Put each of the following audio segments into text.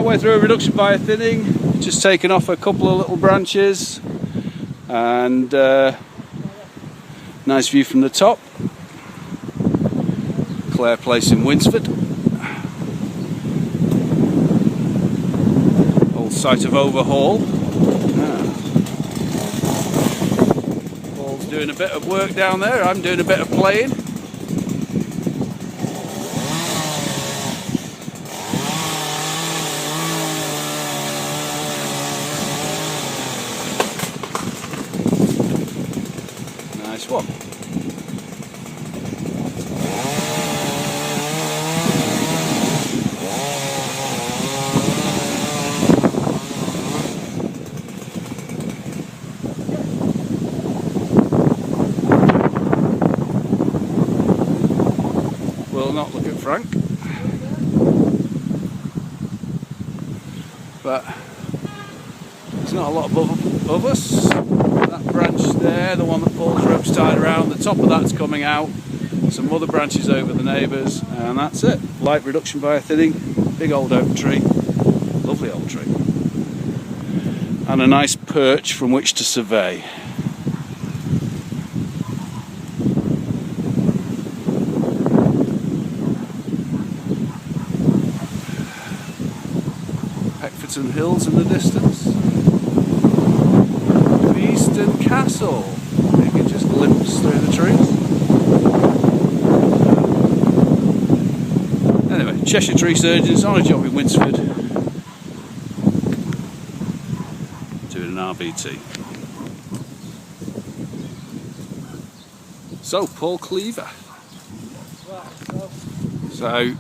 Partway through a reduction via thinning, just taken off a couple of little branches, and nice view from the top. Clare Place in Winsford. Old site of overhaul. Paul's doing a bit of work down there, I'm doing a bit of playing. Nice one. We'll not look at Frank, but there's not a lot above us. That branch there, the one that Paul's rope's tied around, the top of that's coming out, some other branches over the neighbours, and that's it. Light reduction via thinning, big old oak tree, lovely old tree, and a nice perch from which to survey. Peckforton Hills in the distance. Eastern Castle. You can just glimpse through the trees. Anyway, Cheshire Tree Surgeons on a job in Winsford. Doing an RBT. So, Paul Cleaver. So,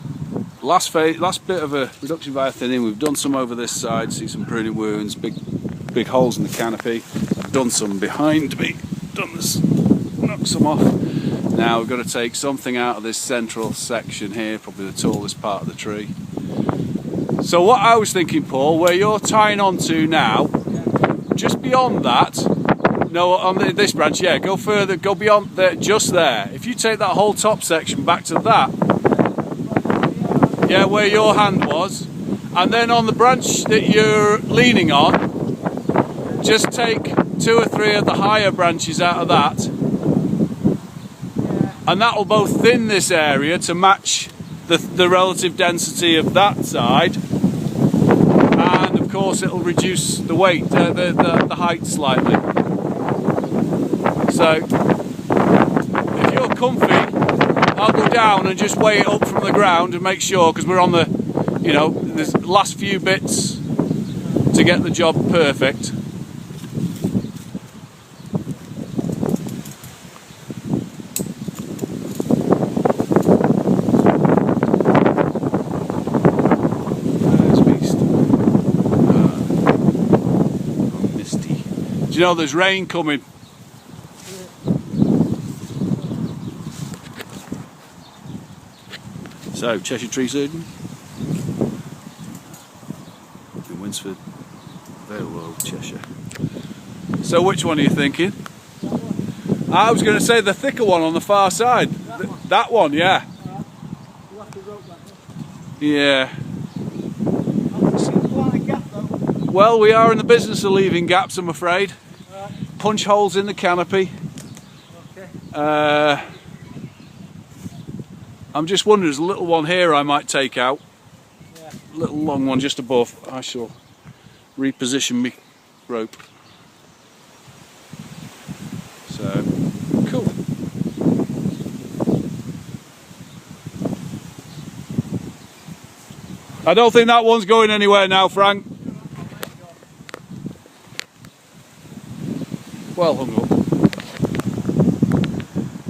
last bit of a reduction via thinning. We've done some over this side. See some pruning wounds, big holes in the canopy. I've done some behind me. Done this, knocked some off. Now we've got to take something out of this central section here, probably the tallest part of the tree. So what I was thinking, Paul, where you're tying onto now, just beyond that, no, on this branch, yeah, go further, go beyond there, just there. If you take that whole top section back to that, yeah, where your hand was, and then on the branch that you're leaning on, just take 2 or 3 of the higher branches out of that, and that will both thin this area to match the relative density of that side, and of course it'll reduce the weight, the height slightly. So if you're comfy, I'll go down and just weigh it up from the ground and make sure, because we're on the, there's last few bits to get the job perfect. Misty. Do you know there's rain coming? So, Cheshire Tree Surgeons in Winsford, very low, Cheshire. So which one are you thinking? I was going to say the thicker one on the far side. That one, yeah. Yeah. Well, we are in the business of leaving gaps, I'm afraid. Punch holes in the canopy. I'm just wondering, there's a little one here I might take out. Yeah. Little long one just above. I shall reposition my rope. So, cool. I don't think that one's going anywhere now, Frank. Well hung up.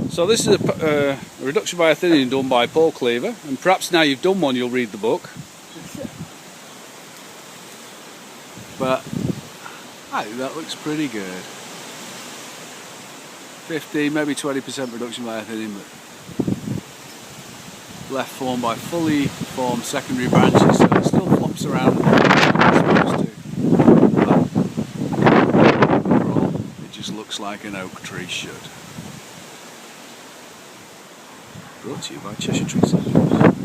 So this is a reduction via thinning done by Paul Cleaver, and perhaps now you've done one you'll read the book. But I think that looks pretty good. 15, maybe 20% reduction via thinning, but left formed by fully formed secondary branches, so it still flops around as it's supposed to. But overall, it just looks like an oak tree should. Brought to you by Cheshire Tree Surgeons.